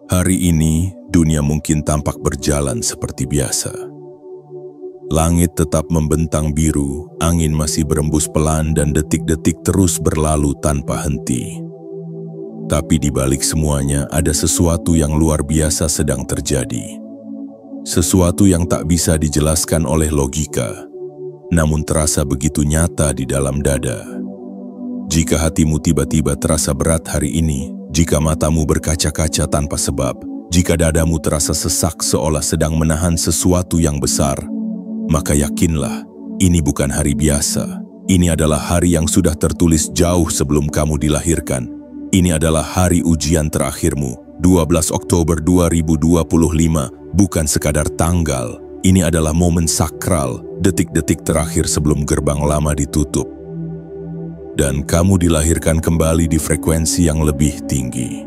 Hari ini, dunia mungkin tampak berjalan seperti biasa. Langit tetap membentang biru, angin masih berembus pelan dan detik-detik terus berlalu tanpa henti. Tapi di balik semuanya ada sesuatu yang luar biasa sedang terjadi. Sesuatu yang tak bisa dijelaskan oleh logika, namun terasa begitu nyata di dalam dada. Jika hatimu tiba-tiba terasa berat hari ini, jika matamu berkaca-kaca tanpa sebab, jika dadamu terasa sesak seolah sedang menahan sesuatu yang besar, maka yakinlah, ini bukan hari biasa. Ini adalah hari yang sudah tertulis jauh sebelum kamu dilahirkan. Ini adalah hari ujian terakhirmu, 12 Oktober 2025, bukan sekadar tanggal. Ini adalah momen sakral, detik-detik terakhir sebelum gerbang lama ditutup. Dan kamu dilahirkan kembali di frekuensi yang lebih tinggi.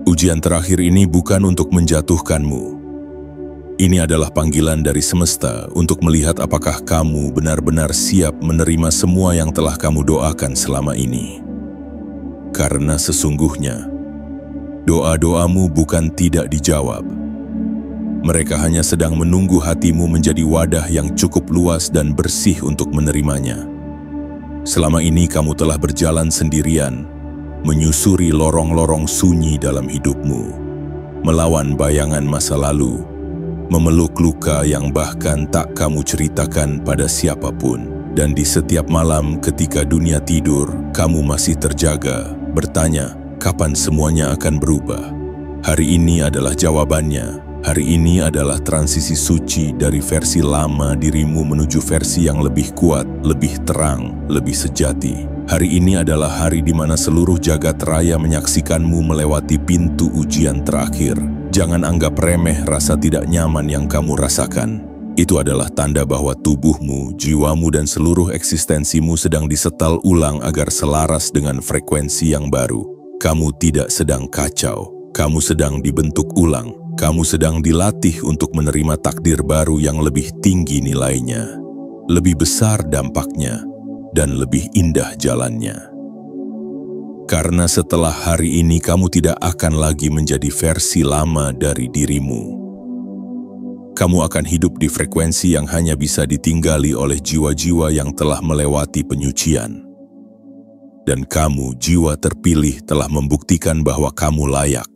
Ujian terakhir ini bukan untuk menjatuhkanmu. Ini adalah panggilan dari semesta untuk melihat apakah kamu benar-benar siap menerima semua yang telah kamu doakan selama ini. Karena sesungguhnya, doa-doamu bukan tidak dijawab. Mereka hanya sedang menunggu hatimu menjadi wadah yang cukup luas dan bersih untuk menerimanya. Selama ini kamu telah berjalan sendirian, menyusuri lorong-lorong sunyi dalam hidupmu, melawan bayangan masa lalu, memeluk luka yang bahkan tak kamu ceritakan pada siapapun. Dan di setiap malam ketika dunia tidur, kamu masih terjaga, bertanya, kapan semuanya akan berubah? Hari ini adalah jawabannya. Hari ini adalah transisi suci dari versi lama dirimu menuju versi yang lebih kuat, lebih terang, lebih sejati. Hari ini adalah hari di mana seluruh jagat raya menyaksikanmu melewati pintu ujian terakhir. Jangan anggap remeh rasa tidak nyaman yang kamu rasakan. Itu adalah tanda bahwa tubuhmu, jiwamu, dan seluruh eksistensimu sedang disetel ulang agar selaras dengan frekuensi yang baru. Kamu tidak sedang kacau, kamu sedang dibentuk ulang. Kamu sedang dilatih untuk menerima takdir baru yang lebih tinggi nilainya, lebih besar dampaknya, dan lebih indah jalannya. Karena setelah hari ini kamu tidak akan lagi menjadi versi lama dari dirimu. Kamu akan hidup di frekuensi yang hanya bisa ditinggali oleh jiwa-jiwa yang telah melewati penyucian. Dan kamu, jiwa terpilih, telah membuktikan bahwa kamu layak.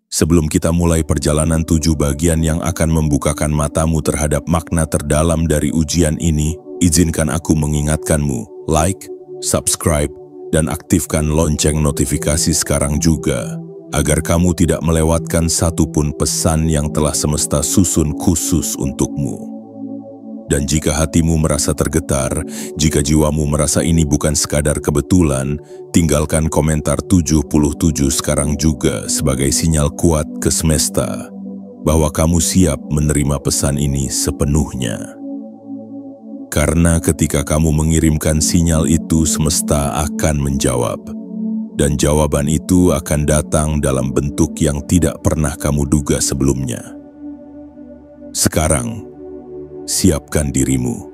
Sebelum kita mulai perjalanan 7 bagian yang akan membukakan matamu terhadap makna terdalam dari ujian ini, izinkan aku mengingatkanmu, like, subscribe, dan aktifkan lonceng notifikasi sekarang juga, agar kamu tidak melewatkan satupun pesan yang telah semesta susun khusus untukmu. Dan jika hatimu merasa tergetar, jika jiwamu merasa ini bukan sekadar kebetulan, tinggalkan komentar 77 sekarang juga sebagai sinyal kuat ke semesta bahwa kamu siap menerima pesan ini sepenuhnya. Karena ketika kamu mengirimkan sinyal itu, semesta akan menjawab. Dan jawaban itu akan datang dalam bentuk yang tidak pernah kamu duga sebelumnya. Sekarang, siapkan dirimu,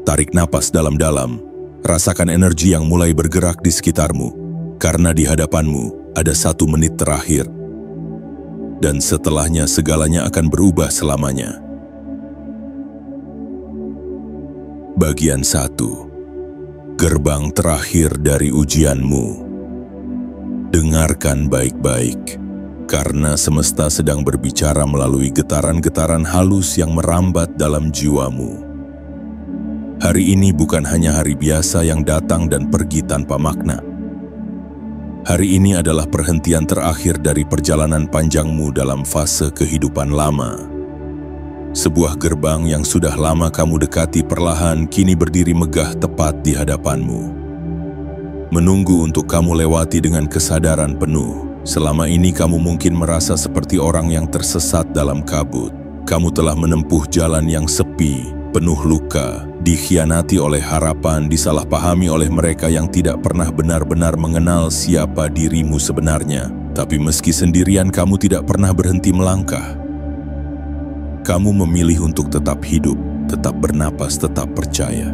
tarik napas dalam-dalam, rasakan energi yang mulai bergerak di sekitarmu, karena di hadapanmu ada 1 menit terakhir. Dan setelahnya segalanya akan berubah selamanya. Bagian 1. Gerbang terakhir dari ujianmu. Dengarkan baik-baik, karena semesta sedang berbicara melalui getaran-getaran halus yang merambat dalam jiwamu. Hari ini bukan hanya hari biasa yang datang dan pergi tanpa makna. Hari ini adalah perhentian terakhir dari perjalanan panjangmu dalam fase kehidupan lama. Sebuah gerbang yang sudah lama kamu dekati perlahan kini berdiri megah tepat di hadapanmu. Menunggu untuk kamu lewati dengan kesadaran penuh. Selama ini kamu mungkin merasa seperti orang yang tersesat dalam kabut. Kamu telah menempuh jalan yang sepi, penuh luka, dikhianati oleh harapan, disalahpahami oleh mereka yang tidak pernah benar-benar mengenal siapa dirimu sebenarnya. Tapi meski sendirian, kamu tidak pernah berhenti melangkah. Kamu memilih untuk tetap hidup, tetap bernapas, tetap percaya.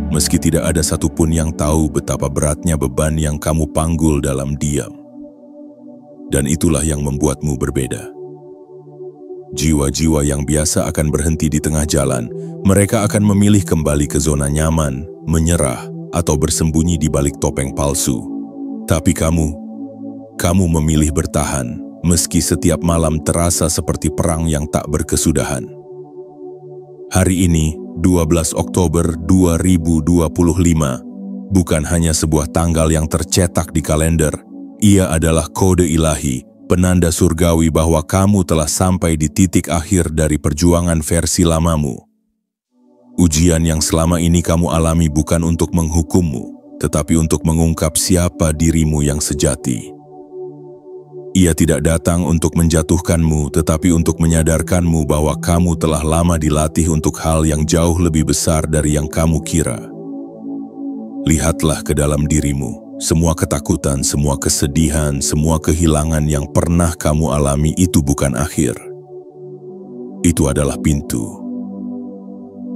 Meski tidak ada satupun yang tahu betapa beratnya beban yang kamu panggul dalam diam. dan itulah yang membuatmu berbeda. Jiwa-jiwa yang biasa akan berhenti di tengah jalan. Mereka akan memilih kembali ke zona nyaman, menyerah, atau bersembunyi di balik topeng palsu. Tapi kamu memilih bertahan, meski setiap malam terasa seperti perang yang tak berkesudahan. Hari ini, 12 Oktober 2025, bukan hanya sebuah tanggal yang tercetak di kalender, ia adalah kode ilahi, penanda surgawi bahwa kamu telah sampai di titik akhir dari perjuangan versi lamamu. Ujian yang selama ini kamu alami bukan untuk menghukummu, tetapi untuk mengungkap siapa dirimu yang sejati. Ia tidak datang untuk menjatuhkanmu, tetapi untuk menyadarkanmu bahwa kamu telah lama dilatih untuk hal yang jauh lebih besar dari yang kamu kira. Lihatlah ke dalam dirimu. Semua ketakutan, semua kesedihan, semua kehilangan yang pernah kamu alami itu bukan akhir. Itu adalah pintu.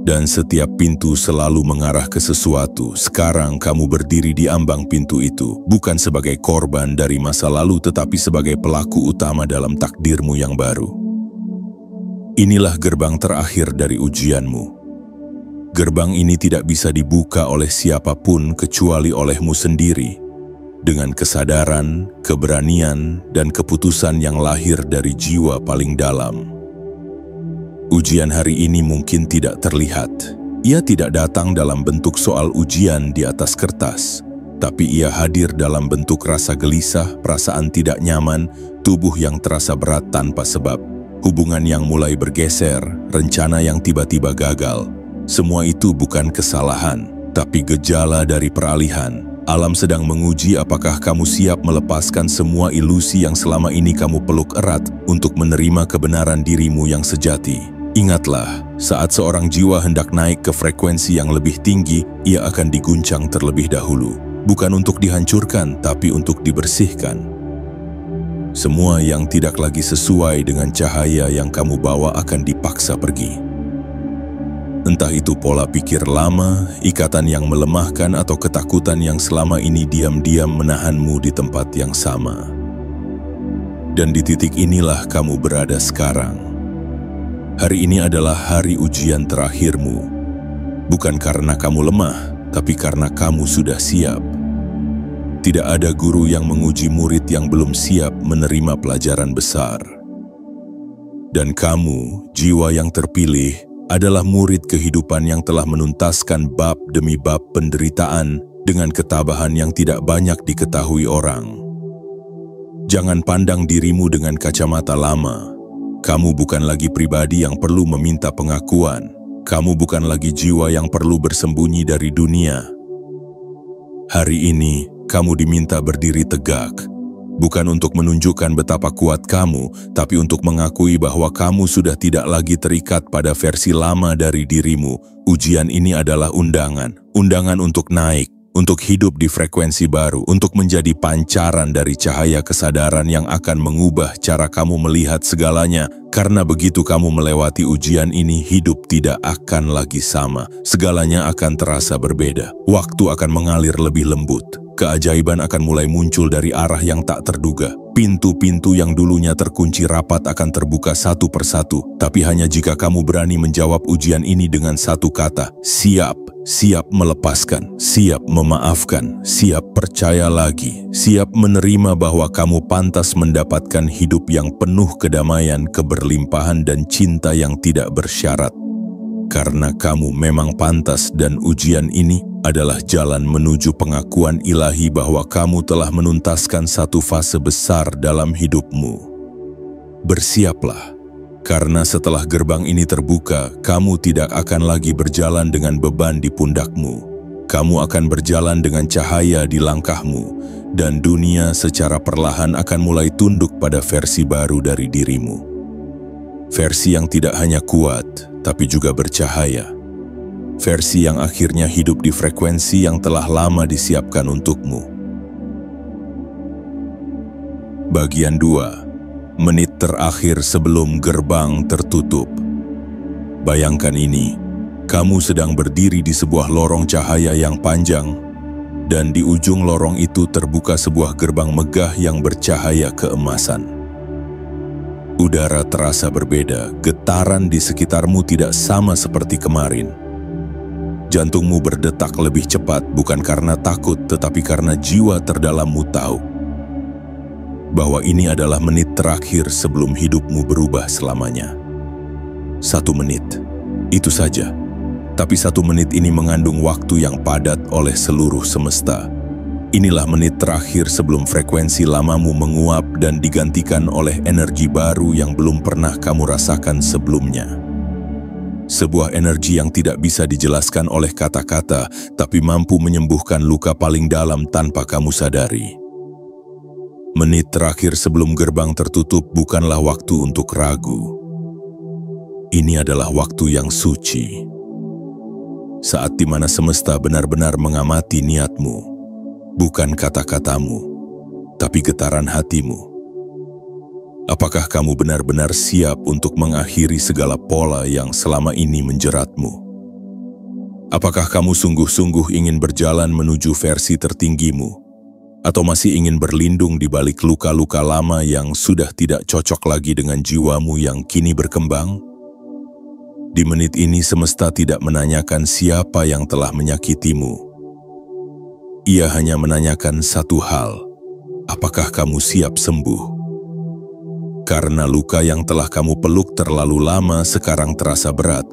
Dan setiap pintu selalu mengarah ke sesuatu. Sekarang kamu berdiri di ambang pintu itu, bukan sebagai korban dari masa lalu, tetapi sebagai pelaku utama dalam takdirmu yang baru. Inilah gerbang terakhir dari ujianmu. Gerbang ini tidak bisa dibuka oleh siapapun kecuali olehmu sendiri, dengan kesadaran, keberanian, dan keputusan yang lahir dari jiwa paling dalam. Ujian hari ini mungkin tidak terlihat. Ia tidak datang dalam bentuk soal ujian di atas kertas, tapi ia hadir dalam bentuk rasa gelisah, perasaan tidak nyaman, tubuh yang terasa berat tanpa sebab, hubungan yang mulai bergeser, rencana yang tiba-tiba gagal. Semua itu bukan kesalahan, tapi gejala dari peralihan. Alam sedang menguji apakah kamu siap melepaskan semua ilusi yang selama ini kamu peluk erat untuk menerima kebenaran dirimu yang sejati. Ingatlah, saat seorang jiwa hendak naik ke frekuensi yang lebih tinggi, ia akan diguncang terlebih dahulu. Bukan untuk dihancurkan, tapi untuk dibersihkan. Semua yang tidak lagi sesuai dengan cahaya yang kamu bawa akan dipaksa pergi. Entah itu pola pikir lama, ikatan yang melemahkan, atau ketakutan yang selama ini diam-diam menahanmu di tempat yang sama. Dan di titik inilah kamu berada sekarang. Hari ini adalah hari ujian terakhirmu. Bukan karena kamu lemah, tapi karena kamu sudah siap. Tidak ada guru yang menguji murid yang belum siap menerima pelajaran besar. Dan kamu, jiwa yang terpilih, adalah murid kehidupan yang telah menuntaskan bab demi bab penderitaan dengan ketabahan yang tidak banyak diketahui orang. Jangan pandang dirimu dengan kacamata lama. Kamu bukan lagi pribadi yang perlu meminta pengakuan. Kamu bukan lagi jiwa yang perlu bersembunyi dari dunia. Hari ini, kamu diminta berdiri tegak. Bukan untuk menunjukkan betapa kuat kamu, tapi untuk mengakui bahwa kamu sudah tidak lagi terikat pada versi lama dari dirimu. Ujian ini adalah undangan untuk naik, untuk hidup di frekuensi baru, untuk menjadi pancaran dari cahaya kesadaran yang akan mengubah cara kamu melihat segalanya. Karena begitu kamu melewati ujian ini, hidup tidak akan lagi sama. Segalanya akan terasa berbeda. Waktu akan mengalir lebih lembut. Keajaiban akan mulai muncul dari arah yang tak terduga. Pintu-pintu yang dulunya terkunci rapat akan terbuka satu persatu. Tapi hanya jika kamu berani menjawab ujian ini dengan satu kata, siap. Siap melepaskan, siap memaafkan, siap percaya lagi, siap menerima bahwa kamu pantas mendapatkan hidup yang penuh kedamaian, keberlimpahan, dan cinta yang tidak bersyarat. Karena kamu memang pantas, dan ujian ini adalah jalan menuju pengakuan ilahi bahwa kamu telah menuntaskan satu fase besar dalam hidupmu. Bersiaplah. Karena setelah gerbang ini terbuka, kamu tidak akan lagi berjalan dengan beban di pundakmu. Kamu akan berjalan dengan cahaya di langkahmu, dan dunia secara perlahan akan mulai tunduk pada versi baru dari dirimu. Versi yang tidak hanya kuat, tapi juga bercahaya. Versi yang akhirnya hidup di frekuensi yang telah lama disiapkan untukmu. Bagian 2. Menit terakhir sebelum gerbang tertutup. Bayangkan ini, kamu sedang berdiri di sebuah lorong cahaya yang panjang, Dan di ujung lorong itu terbuka sebuah gerbang megah yang bercahaya keemasan. Udara terasa berbeda, getaran di sekitarmu tidak sama seperti kemarin. Jantungmu berdetak lebih cepat bukan karena takut, tetapi karena jiwa terdalammu tahu bahwa ini adalah menit terakhir sebelum hidupmu berubah selamanya. 1 menit, itu saja. Tapi 1 menit ini mengandung waktu yang padat oleh seluruh semesta. Inilah menit terakhir sebelum frekuensi lamamu menguap dan digantikan oleh energi baru yang belum pernah kamu rasakan sebelumnya. Sebuah energi yang tidak bisa dijelaskan oleh kata-kata, tapi mampu menyembuhkan luka paling dalam tanpa kamu sadari. Menit terakhir sebelum gerbang tertutup bukanlah waktu untuk ragu. Ini adalah waktu yang suci. Saat di mana semesta benar-benar mengamati niatmu, bukan kata-katamu, tapi getaran hatimu. Apakah kamu benar-benar siap untuk mengakhiri segala pola yang selama ini menjeratmu? Apakah kamu sungguh-sungguh ingin berjalan menuju versi tertinggimu? Atau masih ingin berlindung di balik luka-luka lama yang sudah tidak cocok lagi dengan jiwamu yang kini berkembang? Di menit ini semesta tidak menanyakan siapa yang telah menyakitimu. Ia hanya menanyakan satu hal, apakah kamu siap sembuh? Karena luka yang telah kamu peluk terlalu lama sekarang terasa berat.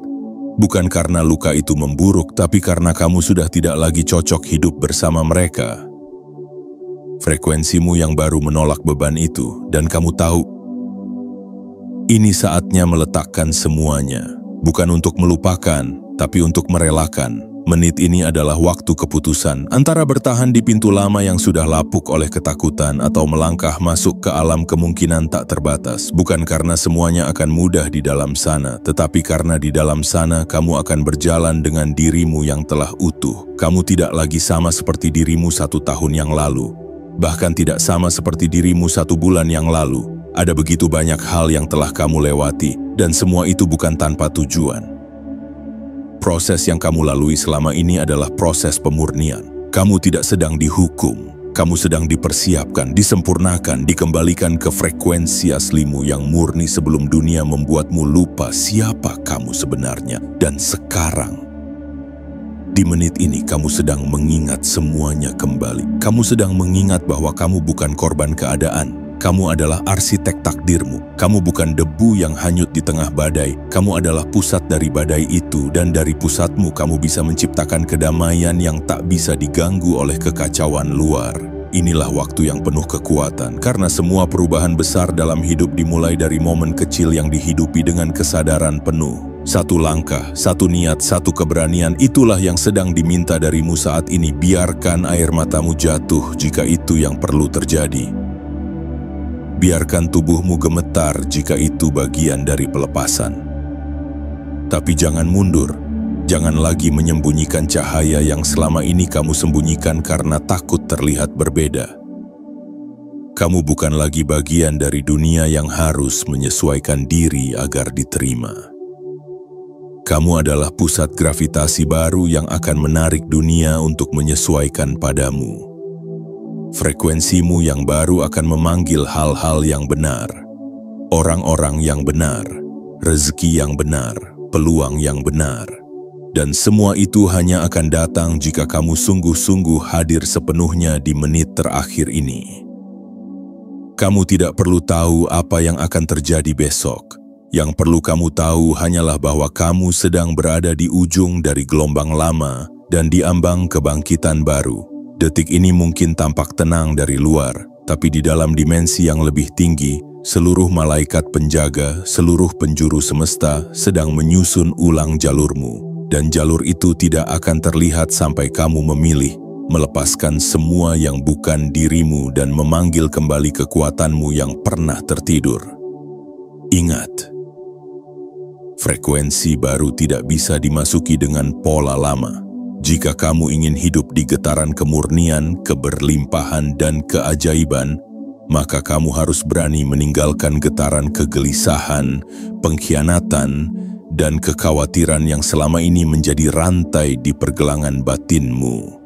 Bukan karena luka itu memburuk, tapi karena kamu sudah tidak lagi cocok hidup bersama mereka. Frekuensimu yang baru menolak beban itu, dan kamu tahu, ini saatnya meletakkan semuanya, bukan untuk melupakan, tapi untuk merelakan. Menit ini adalah waktu keputusan antara bertahan di pintu lama yang sudah lapuk oleh ketakutan atau melangkah masuk ke alam kemungkinan tak terbatas. Bukan karena semuanya akan mudah di dalam sana, tetapi karena di dalam sana kamu akan berjalan dengan dirimu yang telah utuh. Kamu tidak lagi sama seperti dirimu 1 tahun yang lalu. Bahkan tidak sama seperti dirimu 1 bulan yang lalu. Ada begitu banyak hal yang telah kamu lewati, dan semua itu bukan tanpa tujuan. Proses yang kamu lalui selama ini adalah proses pemurnian. Kamu tidak sedang dihukum, kamu sedang dipersiapkan, disempurnakan, dikembalikan ke frekuensi aslimu yang murni sebelum dunia membuatmu lupa siapa kamu sebenarnya. Dan sekarang, di menit ini kamu sedang mengingat semuanya kembali. Kamu sedang mengingat bahwa kamu bukan korban keadaan. Kamu adalah arsitek takdirmu. Kamu bukan debu yang hanyut di tengah badai. Kamu adalah pusat dari badai itu, dan dari pusatmu kamu bisa menciptakan kedamaian yang tak bisa diganggu oleh kekacauan luar. Inilah waktu yang penuh kekuatan, karena semua perubahan besar dalam hidup dimulai dari momen kecil yang dihidupi dengan kesadaran penuh. 1 langkah, 1 niat, 1 keberanian, itulah yang sedang diminta darimu saat ini. Biarkan air matamu jatuh jika itu yang perlu terjadi. Biarkan tubuhmu gemetar jika itu bagian dari pelepasan. Tapi jangan mundur, jangan lagi menyembunyikan cahaya yang selama ini kamu sembunyikan karena takut terlihat berbeda. Kamu bukan lagi bagian dari dunia yang harus menyesuaikan diri agar diterima. Kamu adalah pusat gravitasi baru yang akan menarik dunia untuk menyesuaikan padamu. Frekuensimu yang baru akan memanggil hal-hal yang benar, orang-orang yang benar, rezeki yang benar, peluang yang benar. Dan semua itu hanya akan datang jika kamu sungguh-sungguh hadir sepenuhnya di menit terakhir ini. Kamu tidak perlu tahu apa yang akan terjadi besok. Yang perlu kamu tahu hanyalah bahwa kamu sedang berada di ujung dari gelombang lama dan di ambang kebangkitan baru. Detik ini mungkin tampak tenang dari luar, tapi di dalam dimensi yang lebih tinggi, seluruh malaikat penjaga, seluruh penjuru semesta sedang menyusun ulang jalurmu. Dan jalur itu tidak akan terlihat sampai kamu memilih, melepaskan semua yang bukan dirimu dan memanggil kembali kekuatanmu yang pernah tertidur. Ingat, frekuensi baru tidak bisa dimasuki dengan pola lama. Jika kamu ingin hidup di getaran kemurnian, keberlimpahan, dan keajaiban, maka kamu harus berani meninggalkan getaran kegelisahan, pengkhianatan, dan kekhawatiran yang selama ini menjadi rantai di pergelangan batinmu.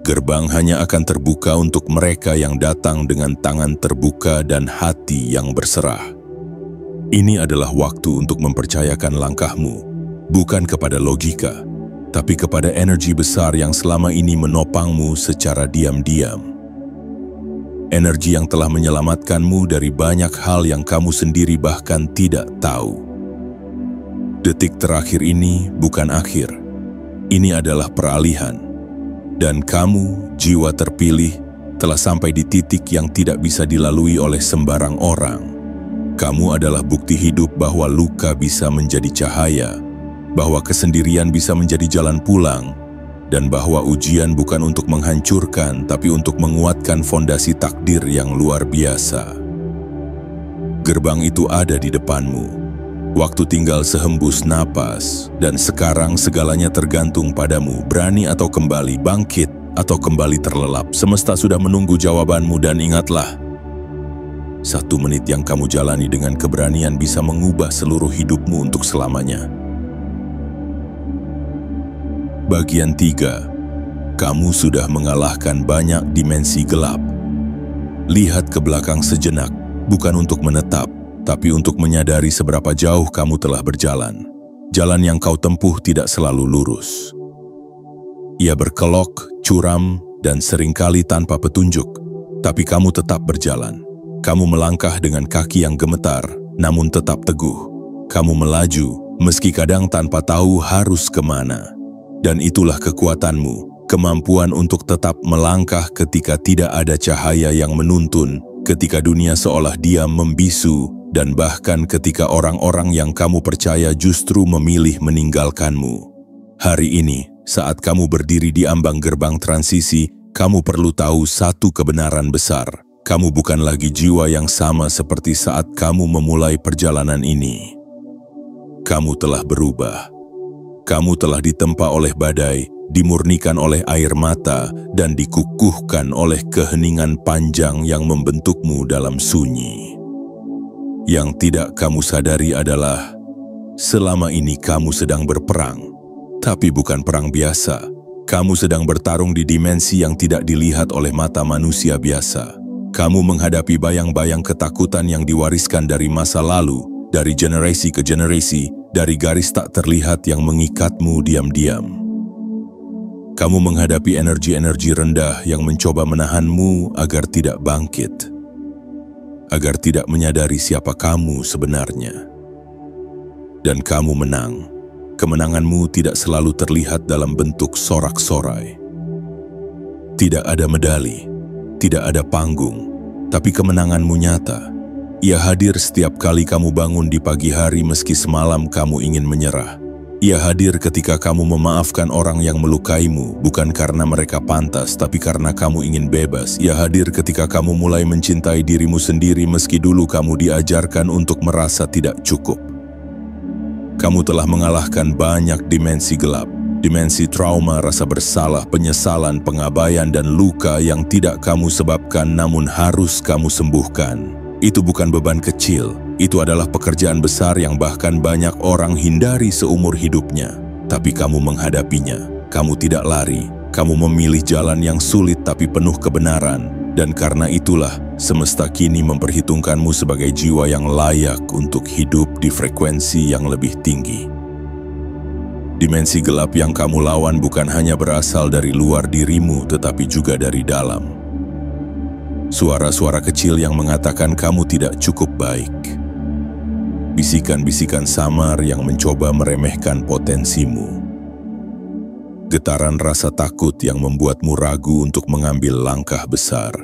Gerbang hanya akan terbuka untuk mereka yang datang dengan tangan terbuka dan hati yang berserah. Ini adalah waktu untuk mempercayakan langkahmu, bukan kepada logika, tapi kepada energi besar yang selama ini menopangmu secara diam-diam. Energi yang telah menyelamatkanmu dari banyak hal yang kamu sendiri bahkan tidak tahu. Detik terakhir ini bukan akhir. Ini adalah peralihan. Dan kamu, jiwa terpilih, telah sampai di titik yang tidak bisa dilalui oleh sembarang orang. Kamu adalah bukti hidup bahwa luka bisa menjadi cahaya, bahwa kesendirian bisa menjadi jalan pulang, dan bahwa ujian bukan untuk menghancurkan, tapi untuk menguatkan fondasi takdir yang luar biasa. Gerbang itu ada di depanmu. Waktu tinggal sehembus napas, dan sekarang segalanya tergantung padamu. Berani atau kembali bangkit, atau kembali terlelap. Semesta sudah menunggu jawabanmu, dan ingatlah, 1 menit yang kamu jalani dengan keberanian bisa mengubah seluruh hidupmu untuk selamanya. Bagian 3. Kamu sudah mengalahkan banyak dimensi gelap. Lihat ke belakang sejenak, bukan untuk menetap, tapi untuk menyadari seberapa jauh kamu telah berjalan. Jalan yang kau tempuh tidak selalu lurus. Ia berkelok, curam, dan seringkali tanpa petunjuk. Tapi kamu tetap berjalan. Kamu melangkah dengan kaki yang gemetar, namun tetap teguh. Kamu melaju, meski kadang tanpa tahu harus kemana. Dan itulah kekuatanmu, kemampuan untuk tetap melangkah ketika tidak ada cahaya yang menuntun, ketika dunia seolah diam membisu, dan bahkan ketika orang-orang yang kamu percaya justru memilih meninggalkanmu. Hari ini, saat kamu berdiri di ambang gerbang transisi, kamu perlu tahu satu kebenaran besar. Kamu bukan lagi jiwa yang sama seperti saat kamu memulai perjalanan ini. Kamu telah berubah. Kamu telah ditempa oleh badai, dimurnikan oleh air mata, dan dikukuhkan oleh keheningan panjang yang membentukmu dalam sunyi. Yang tidak kamu sadari adalah, selama ini kamu sedang berperang, tapi bukan perang biasa. Kamu sedang bertarung di dimensi yang tidak dilihat oleh mata manusia biasa. Kamu menghadapi bayang-bayang ketakutan yang diwariskan dari masa lalu, dari generasi ke generasi, dari garis tak terlihat yang mengikatmu diam-diam. Kamu menghadapi energi-energi rendah yang mencoba menahanmu agar tidak bangkit, agar tidak menyadari siapa kamu sebenarnya. Dan kamu menang. Kemenanganmu tidak selalu terlihat dalam bentuk sorak-sorai. Tidak ada medali, tidak ada panggung, tapi kemenanganmu nyata. Ia hadir setiap kali kamu bangun di pagi hari meski semalam kamu ingin menyerah. Ia hadir ketika kamu memaafkan orang yang melukaimu, bukan karena mereka pantas, tapi karena kamu ingin bebas. Ia hadir ketika kamu mulai mencintai dirimu sendiri meski dulu kamu diajarkan untuk merasa tidak cukup. Kamu telah mengalahkan banyak dimensi gelap, dimensi trauma, rasa bersalah, penyesalan, pengabaian, dan luka yang tidak kamu sebabkan namun harus kamu sembuhkan. Itu bukan beban kecil, itu adalah pekerjaan besar yang bahkan banyak orang hindari seumur hidupnya. Tapi kamu menghadapinya, kamu tidak lari, kamu memilih jalan yang sulit tapi penuh kebenaran. Dan karena itulah, semesta kini memperhitungkanmu sebagai jiwa yang layak untuk hidup di frekuensi yang lebih tinggi. Dimensi gelap yang kamu lawan bukan hanya berasal dari luar dirimu, tetapi juga dari dalam. Suara-suara kecil yang mengatakan kamu tidak cukup baik. Bisikan-bisikan samar yang mencoba meremehkan potensimu. Getaran rasa takut yang membuatmu ragu untuk mengambil langkah besar.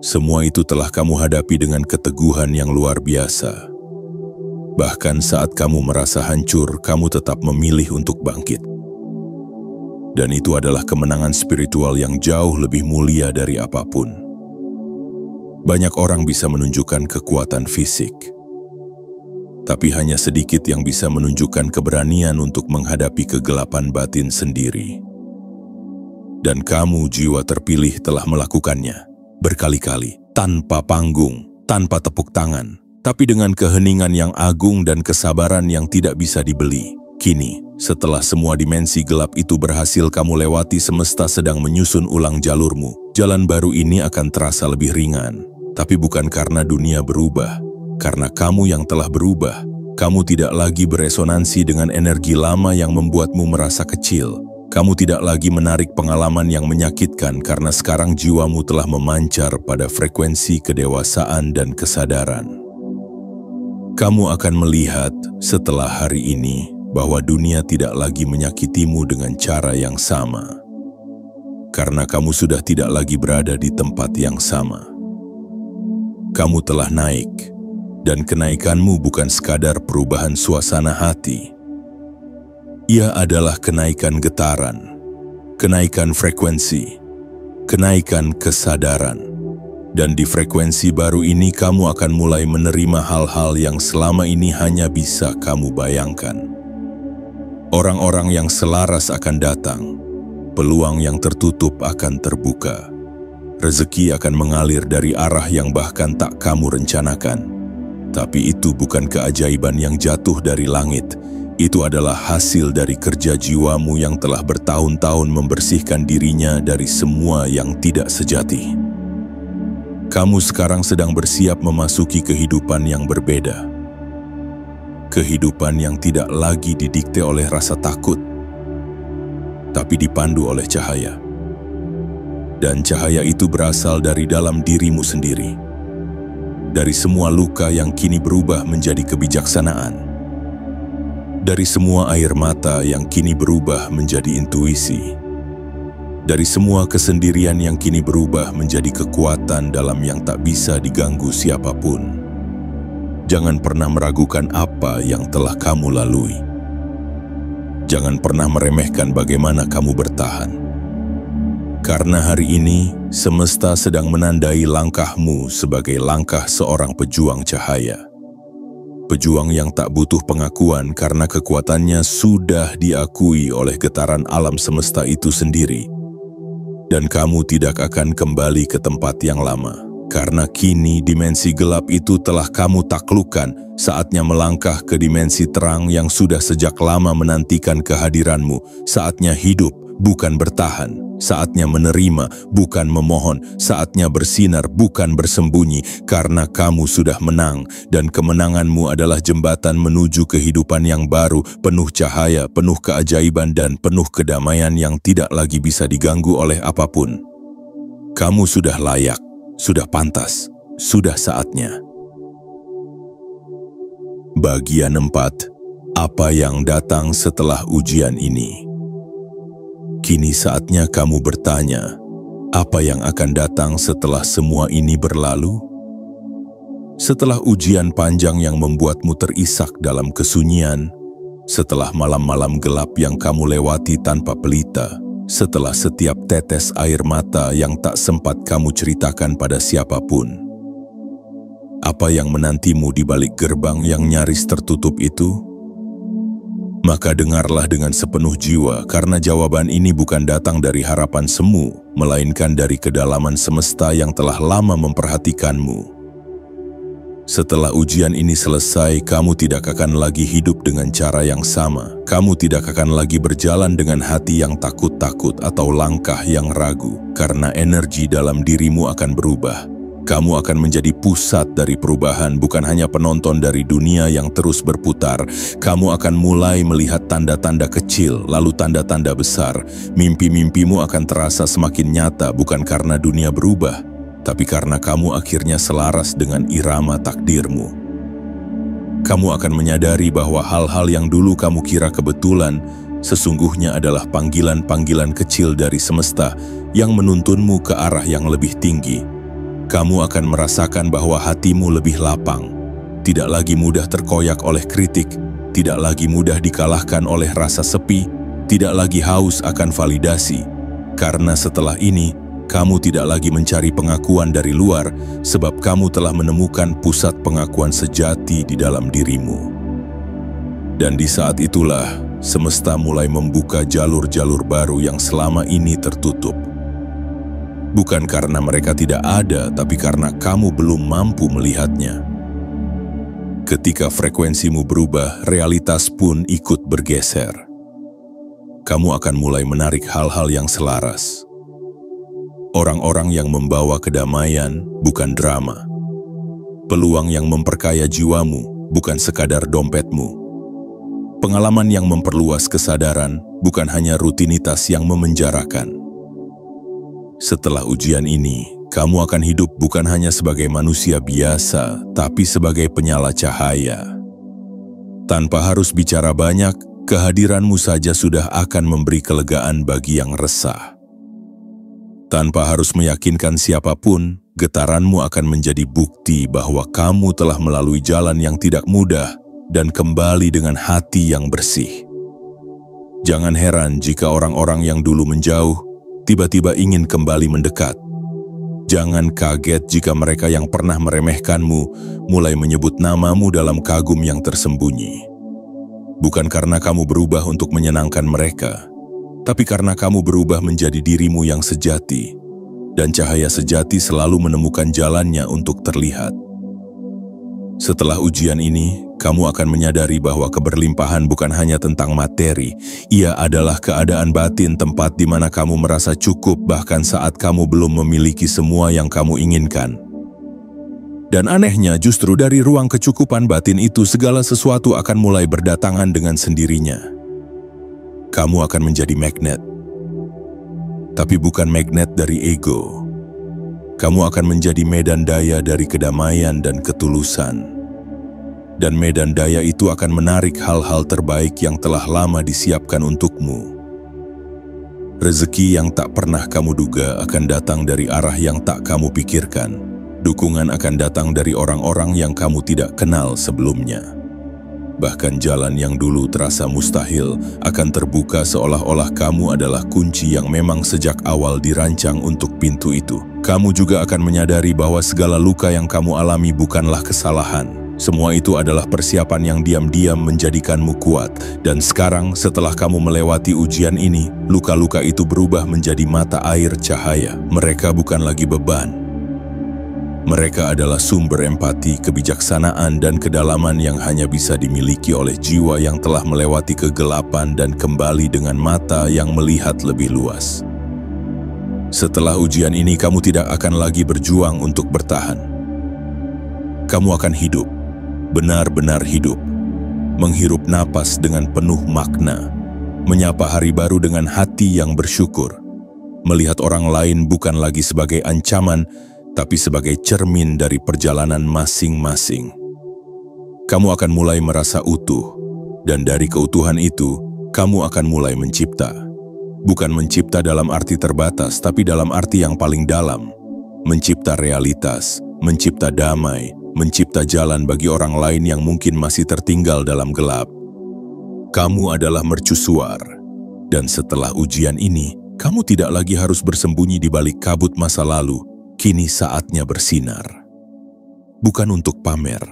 Semua itu telah kamu hadapi dengan keteguhan yang luar biasa. Bahkan saat kamu merasa hancur, kamu tetap memilih untuk bangkit. Dan itu adalah kemenangan spiritual yang jauh lebih mulia dari apapun. Banyak orang bisa menunjukkan kekuatan fisik, tapi hanya sedikit yang bisa menunjukkan keberanian untuk menghadapi kegelapan batin sendiri. Dan kamu, jiwa terpilih, telah melakukannya berkali-kali, tanpa panggung, tanpa tepuk tangan, tapi dengan keheningan yang agung dan kesabaran yang tidak bisa dibeli. Kini, Setelah semua dimensi gelap itu berhasil kamu lewati, semesta sedang menyusun ulang jalurmu. Jalan baru ini akan terasa lebih ringan. Tapi bukan karena dunia berubah, karena kamu yang telah berubah. Kamu tidak lagi beresonansi dengan energi lama yang membuatmu merasa kecil. Kamu tidak lagi menarik pengalaman yang menyakitkan karena sekarang jiwamu telah memancar pada frekuensi kedewasaan dan kesadaran. Kamu akan melihat setelah hari ini bahwa dunia tidak lagi menyakitimu dengan cara yang sama. Karena kamu sudah tidak lagi berada di tempat yang sama. Kamu telah naik, dan kenaikanmu bukan sekadar perubahan suasana hati. Ia adalah kenaikan getaran, kenaikan frekuensi, kenaikan kesadaran. Dan di frekuensi baru ini kamu akan mulai menerima hal-hal yang selama ini hanya bisa kamu bayangkan. Orang-orang yang selaras akan datang, peluang yang tertutup akan terbuka, rezeki akan mengalir dari arah yang bahkan tak kamu rencanakan. Tapi itu bukan keajaiban yang jatuh dari langit, itu adalah hasil dari kerja jiwamu yang telah bertahun-tahun membersihkan dirinya dari semua yang tidak sejati. Kamu sekarang sedang bersiap memasuki kehidupan yang berbeda. Kehidupan yang tidak lagi didikte oleh rasa takut, tapi dipandu oleh cahaya. Dan cahaya itu berasal dari dalam dirimu sendiri. Dari semua luka yang kini berubah menjadi kebijaksanaan. Dari semua air mata yang kini berubah menjadi intuisi. Dari semua kesendirian yang kini berubah menjadi kekuatan dalam yang tak bisa diganggu siapapun. Jangan pernah meragukan apa yang telah kamu lalui. Jangan pernah meremehkan bagaimana kamu bertahan. Karena hari ini, semesta sedang menandai langkahmu sebagai langkah seorang pejuang cahaya. Pejuang yang tak butuh pengakuan karena kekuatannya sudah diakui oleh getaran alam semesta itu sendiri. Dan kamu tidak akan kembali ke tempat yang lama. Karena kini dimensi gelap itu telah kamu taklukkan, saatnya melangkah ke dimensi terang yang sudah sejak lama menantikan kehadiranmu. Saatnya hidup, bukan bertahan. Saatnya menerima, bukan memohon. Saatnya bersinar, bukan bersembunyi. Karena kamu sudah menang, dan kemenanganmu adalah jembatan menuju kehidupan yang baru, penuh cahaya, penuh keajaiban, dan penuh kedamaian yang tidak lagi bisa diganggu oleh apapun. Kamu sudah layak. Sudah pantas, sudah saatnya. Bagian 4. Apa yang datang setelah ujian ini? Kini saatnya kamu bertanya, apa yang akan datang setelah semua ini berlalu? Setelah ujian panjang yang membuatmu terisak dalam kesunyian, setelah malam-malam gelap yang kamu lewati tanpa pelita, setelah setiap tetes air mata yang tak sempat kamu ceritakan pada siapapun. Apa yang menantimu di balik gerbang yang nyaris tertutup itu? Maka dengarlah dengan sepenuh jiwa, karena jawaban ini bukan datang dari harapan semu, melainkan dari kedalaman semesta yang telah lama memperhatikanmu. Setelah ujian ini selesai, kamu tidak akan lagi hidup dengan cara yang sama. Kamu tidak akan lagi berjalan dengan hati yang takut-takut atau langkah yang ragu, karena energi dalam dirimu akan berubah. Kamu akan menjadi pusat dari perubahan, bukan hanya penonton dari dunia yang terus berputar. Kamu akan mulai melihat tanda-tanda kecil, lalu tanda-tanda besar. Mimpi-mimpimu akan terasa semakin nyata, bukan karena dunia berubah, tapi karena kamu akhirnya selaras dengan irama takdirmu. Kamu akan menyadari bahwa hal-hal yang dulu kamu kira kebetulan, sesungguhnya adalah panggilan-panggilan kecil dari semesta yang menuntunmu ke arah yang lebih tinggi. Kamu akan merasakan bahwa hatimu lebih lapang, tidak lagi mudah terkoyak oleh kritik, tidak lagi mudah dikalahkan oleh rasa sepi, tidak lagi haus akan validasi. Karena setelah ini, kamu tidak lagi mencari pengakuan dari luar, sebab kamu telah menemukan pusat pengakuan sejati di dalam dirimu. Dan di saat itulah, semesta mulai membuka jalur-jalur baru yang selama ini tertutup. Bukan karena mereka tidak ada, tapi karena kamu belum mampu melihatnya. Ketika frekuensimu berubah, realitas pun ikut bergeser. kamu akan mulai menarik hal-hal yang selaras. Orang-orang yang membawa kedamaian, bukan drama. Peluang yang memperkaya jiwamu, bukan sekadar dompetmu. Pengalaman yang memperluas kesadaran, bukan hanya rutinitas yang memenjarakan. Setelah ujian ini, kamu akan hidup bukan hanya sebagai manusia biasa, tapi sebagai penyala cahaya. Tanpa harus bicara banyak, kehadiranmu saja sudah akan memberi kelegaan bagi yang resah. Tanpa harus meyakinkan siapapun, getaranmu akan menjadi bukti bahwa kamu telah melalui jalan yang tidak mudah dan kembali dengan hati yang bersih. Jangan heran jika orang-orang yang dulu menjauh, tiba-tiba ingin kembali mendekat. Jangan kaget jika mereka yang pernah meremehkanmu mulai menyebut namamu dalam kagum yang tersembunyi. Bukan karena kamu berubah untuk menyenangkan mereka, tapi karena kamu berubah menjadi dirimu yang sejati, dan cahaya sejati selalu menemukan jalannya untuk terlihat. Setelah ujian ini, kamu akan menyadari bahwa keberlimpahan bukan hanya tentang materi, ia adalah keadaan batin, tempat di mana kamu merasa cukup bahkan saat kamu belum memiliki semua yang kamu inginkan. Dan anehnya, justru dari ruang kecukupan batin itu segala sesuatu akan mulai berdatangan dengan sendirinya. Kamu akan menjadi magnet, tapi bukan magnet dari ego. Kamu akan menjadi medan daya dari kedamaian dan ketulusan. Dan medan daya itu akan menarik hal-hal terbaik yang telah lama disiapkan untukmu. Rezeki yang tak pernah kamu duga akan datang dari arah yang tak kamu pikirkan. Dukungan akan datang dari orang-orang yang kamu tidak kenal sebelumnya. Bahkan jalan yang dulu terasa mustahil akan terbuka seolah-olah kamu adalah kunci yang memang sejak awal dirancang untuk pintu itu. Kamu juga akan menyadari bahwa segala luka yang kamu alami bukanlah kesalahan. Semua itu adalah persiapan yang diam-diam menjadikanmu kuat. Dan sekarang setelah kamu melewati ujian ini, luka-luka itu berubah menjadi mata air cahaya. Mereka bukan lagi beban. Mereka adalah sumber empati, kebijaksanaan, dan kedalaman yang hanya bisa dimiliki oleh jiwa yang telah melewati kegelapan dan kembali dengan mata yang melihat lebih luas. Setelah ujian ini, kamu tidak akan lagi berjuang untuk bertahan. Kamu akan hidup, benar-benar hidup, menghirup napas dengan penuh makna, menyapa hari baru dengan hati yang bersyukur, melihat orang lain bukan lagi sebagai ancaman, tapi sebagai cermin dari perjalanan masing-masing. Kamu akan mulai merasa utuh, dan dari keutuhan itu, kamu akan mulai mencipta. Bukan mencipta dalam arti terbatas, tapi dalam arti yang paling dalam. Mencipta realitas, mencipta damai, mencipta jalan bagi orang lain yang mungkin masih tertinggal dalam gelap. Kamu adalah mercusuar, dan setelah ujian ini, kamu tidak lagi harus bersembunyi di balik kabut masa lalu. Kini saatnya bersinar. Bukan untuk pamer,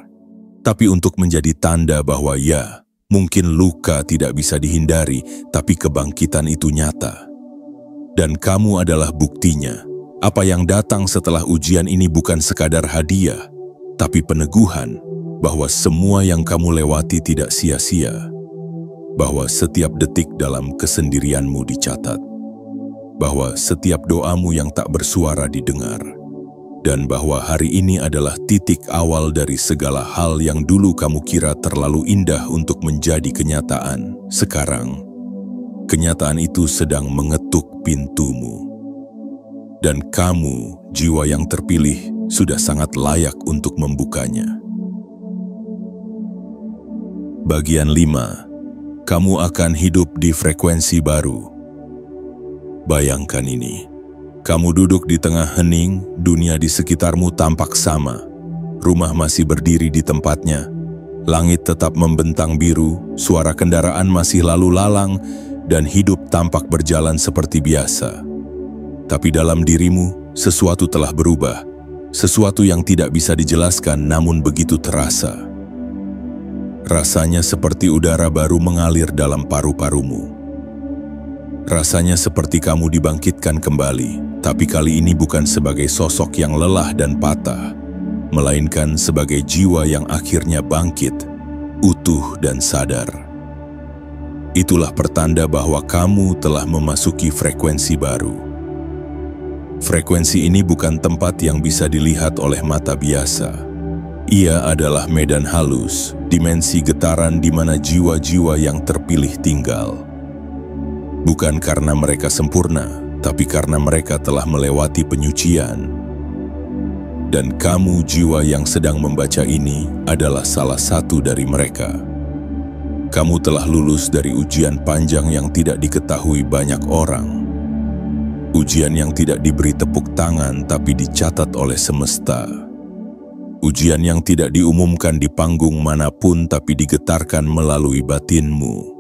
tapi untuk menjadi tanda bahwa ya, mungkin luka tidak bisa dihindari, tapi kebangkitan itu nyata. Dan kamu adalah buktinya. Apa yang datang setelah ujian ini bukan sekadar hadiah, tapi peneguhan bahwa semua yang kamu lewati tidak sia-sia. Bahwa setiap detik dalam kesendirianmu dicatat. Bahwa setiap doamu yang tak bersuara didengar, dan bahwa hari ini adalah titik awal dari segala hal yang dulu kamu kira terlalu indah untuk menjadi kenyataan. Sekarang, kenyataan itu sedang mengetuk pintumu. Dan kamu, jiwa yang terpilih, sudah sangat layak untuk membukanya. Bagian 5. Kamu akan hidup di frekuensi baru. Bayangkan ini, kamu duduk di tengah hening, dunia di sekitarmu tampak sama. Rumah masih berdiri di tempatnya, langit tetap membentang biru, suara kendaraan masih lalu lalang, dan hidup tampak berjalan seperti biasa. Tapi dalam dirimu, sesuatu telah berubah, sesuatu yang tidak bisa dijelaskan namun begitu terasa. Rasanya seperti udara baru mengalir dalam paru-parumu. Rasanya seperti kamu dibangkitkan kembali, tapi kali ini bukan sebagai sosok yang lelah dan patah, melainkan sebagai jiwa yang akhirnya bangkit, utuh dan sadar. Itulah pertanda bahwa kamu telah memasuki frekuensi baru. Frekuensi ini bukan tempat yang bisa dilihat oleh mata biasa. Ia adalah medan halus, dimensi getaran di mana jiwa-jiwa yang terpilih tinggal. Bukan karena mereka sempurna, tapi karena mereka telah melewati penyucian. Dan kamu, jiwa yang sedang membaca ini, adalah salah satu dari mereka. Kamu telah lulus dari ujian panjang yang tidak diketahui banyak orang. Ujian yang tidak diberi tepuk tangan tapi dicatat oleh semesta. Ujian yang tidak diumumkan di panggung manapun tapi digetarkan melalui batinmu.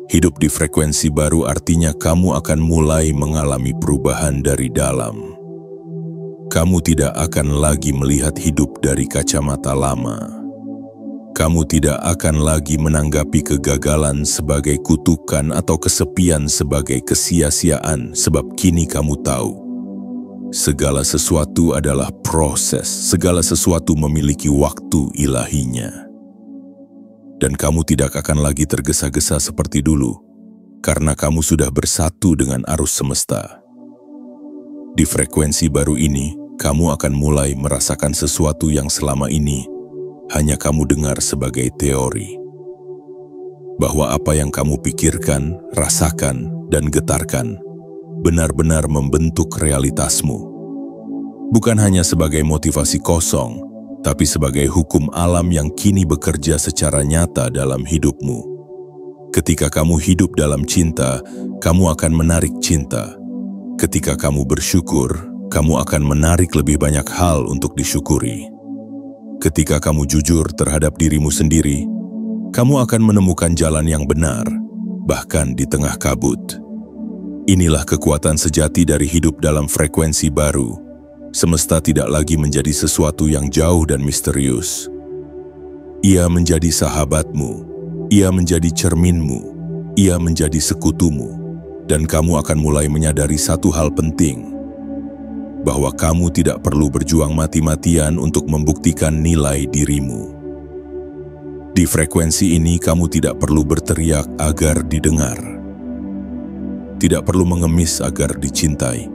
Hidup di frekuensi baru artinya kamu akan mulai mengalami perubahan dari dalam. Kamu tidak akan lagi melihat hidup dari kacamata lama. Kamu tidak akan lagi menanggapi kegagalan sebagai kutukan atau kesepian sebagai kesia-siaan, sebab kini kamu tahu. Segala sesuatu adalah proses, segala sesuatu memiliki waktu ilahinya. Dan kamu tidak akan lagi tergesa-gesa seperti dulu, karena kamu sudah bersatu dengan arus semesta. Di frekuensi baru ini, kamu akan mulai merasakan sesuatu yang selama ini hanya kamu dengar sebagai teori. Bahwa apa yang kamu pikirkan, rasakan, dan getarkan benar-benar membentuk realitasmu. Bukan hanya sebagai motivasi kosong, tapi sebagai hukum alam yang kini bekerja secara nyata dalam hidupmu. Ketika kamu hidup dalam cinta, kamu akan menarik cinta. Ketika kamu bersyukur, kamu akan menarik lebih banyak hal untuk disyukuri. Ketika kamu jujur terhadap dirimu sendiri, kamu akan menemukan jalan yang benar, bahkan di tengah kabut. Inilah kekuatan sejati dari hidup dalam frekuensi baru. Semesta tidak lagi menjadi sesuatu yang jauh dan misterius. Ia menjadi sahabatmu, ia menjadi cerminmu, ia menjadi sekutumu. Dan kamu akan mulai menyadari satu hal penting, bahwa kamu tidak perlu berjuang mati-matian untuk membuktikan nilai dirimu. Di frekuensi ini kamu tidak perlu berteriak agar didengar. Tidak perlu mengemis agar dicintai.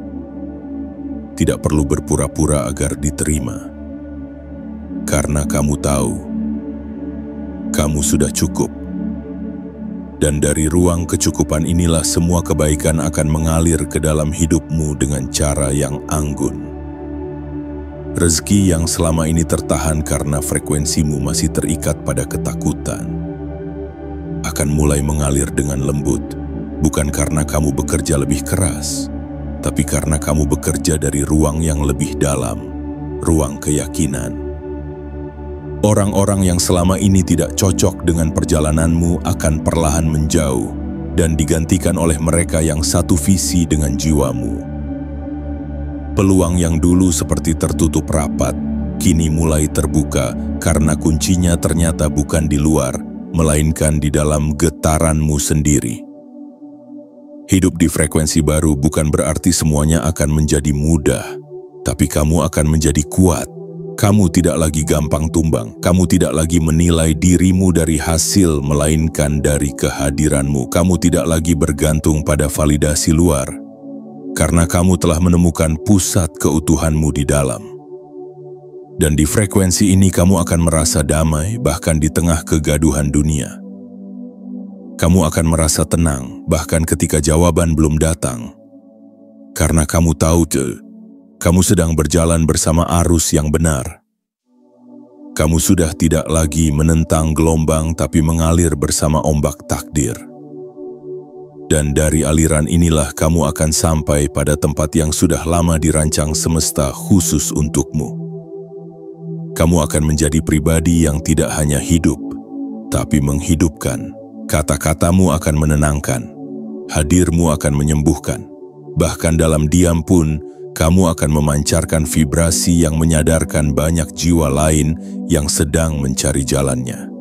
Tidak perlu berpura-pura agar diterima. Karena kamu tahu, kamu sudah cukup. Dan dari ruang kecukupan inilah semua kebaikan akan mengalir ke dalam hidupmu dengan cara yang anggun. Rezeki yang selama ini tertahan karena frekuensimu masih terikat pada ketakutan akan mulai mengalir dengan lembut, bukan karena kamu bekerja lebih keras, tapi karena kamu bekerja dari ruang yang lebih dalam, ruang keyakinan. Orang-orang yang selama ini tidak cocok dengan perjalananmu akan perlahan menjauh dan digantikan oleh mereka yang satu visi dengan jiwamu. Peluang yang dulu seperti tertutup rapat, kini mulai terbuka karena kuncinya ternyata bukan di luar, melainkan di dalam getaranmu sendiri. Hidup di frekuensi baru bukan berarti semuanya akan menjadi mudah, tapi kamu akan menjadi kuat. Kamu tidak lagi gampang tumbang, kamu tidak lagi menilai dirimu dari hasil, melainkan dari kehadiranmu. Kamu tidak lagi bergantung pada validasi luar, karena kamu telah menemukan pusat keutuhanmu di dalam. Dan di frekuensi ini kamu akan merasa damai bahkan di tengah kegaduhan dunia. Kamu akan merasa tenang bahkan ketika jawaban belum datang. Karena kamu tahu, kamu sedang berjalan bersama arus yang benar. Kamu sudah tidak lagi menentang gelombang tapi mengalir bersama ombak takdir. Dan dari aliran inilah kamu akan sampai pada tempat yang sudah lama dirancang semesta khusus untukmu. Kamu akan menjadi pribadi yang tidak hanya hidup, tapi menghidupkan. Kata-katamu akan menenangkan, hadirmu akan menyembuhkan. Bahkan dalam diam pun, kamu akan memancarkan vibrasi yang menyadarkan banyak jiwa lain yang sedang mencari jalannya.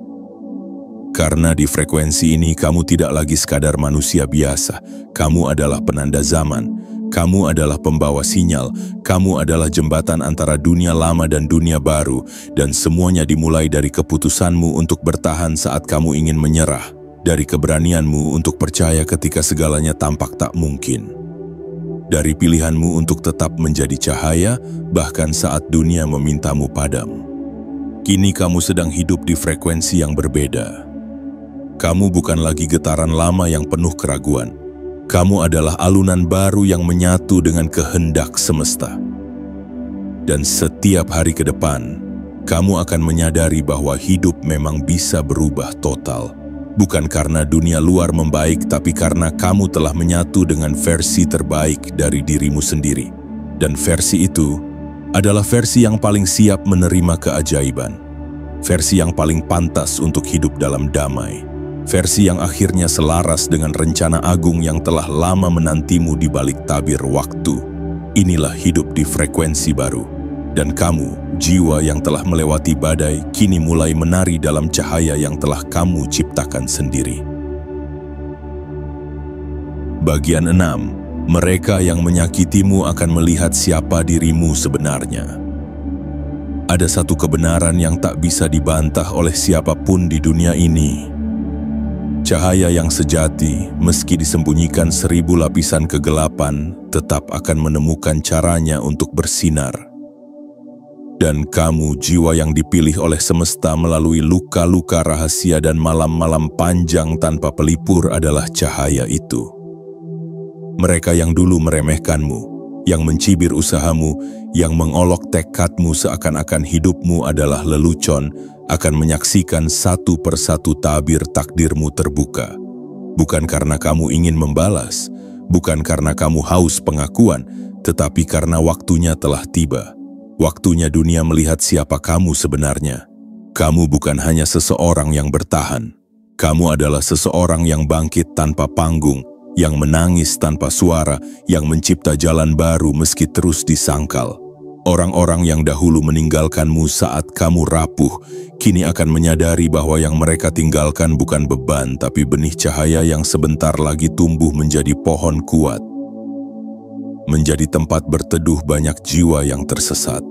Karena di frekuensi ini kamu tidak lagi sekadar manusia biasa, kamu adalah penanda zaman, kamu adalah pembawa sinyal, kamu adalah jembatan antara dunia lama dan dunia baru, dan semuanya dimulai dari keputusanmu untuk bertahan saat kamu ingin menyerah. dari keberanianmu untuk percaya ketika segalanya tampak tak mungkin, dari pilihanmu untuk tetap menjadi cahaya bahkan saat dunia memintamu padam. Kini kamu sedang hidup di frekuensi yang berbeda. Kamu bukan lagi getaran lama yang penuh keraguan. Kamu adalah alunan baru yang menyatu dengan kehendak semesta. Dan setiap hari ke depan, kamu akan menyadari bahwa hidup memang bisa berubah total. Bukan karena dunia luar membaik, tapi karena kamu telah menyatu dengan versi terbaik dari dirimu sendiri. Dan versi itu adalah versi yang paling siap menerima keajaiban. Versi yang paling pantas untuk hidup dalam damai. Versi yang akhirnya selaras dengan rencana agung yang telah lama menantimu di balik tabir waktu. Inilah hidup di frekuensi baru. Dan kamu, jiwa yang telah melewati badai, kini mulai menari dalam cahaya yang telah kamu ciptakan sendiri. Bagian 6. Mereka yang menyakitimu akan melihat siapa dirimu sebenarnya. Ada satu kebenaran yang tak bisa dibantah oleh siapapun di dunia ini. Cahaya yang sejati, meski disembunyikan 1000 lapisan kegelapan, tetap akan menemukan caranya untuk bersinar. Dan kamu, jiwa yang dipilih oleh semesta melalui luka-luka rahasia dan malam-malam panjang tanpa pelipur adalah cahaya itu. Mereka yang dulu meremehkanmu, yang mencibir usahamu, yang mengolok tekadmu seakan-akan hidupmu adalah lelucon, akan menyaksikan satu persatu tabir takdirmu terbuka. Bukan karena kamu ingin membalas, bukan karena kamu haus pengakuan, tetapi karena waktunya telah tiba. Waktunya dunia melihat siapa kamu sebenarnya. Kamu bukan hanya seseorang yang bertahan. Kamu adalah seseorang yang bangkit tanpa panggung, yang menangis tanpa suara, yang mencipta jalan baru meski terus disangkal. Orang-orang yang dahulu meninggalkanmu saat kamu rapuh, kini akan menyadari bahwa yang mereka tinggalkan bukan beban, tapi benih cahaya yang sebentar lagi tumbuh menjadi pohon kuat. Menjadi tempat berteduh banyak jiwa yang tersesat.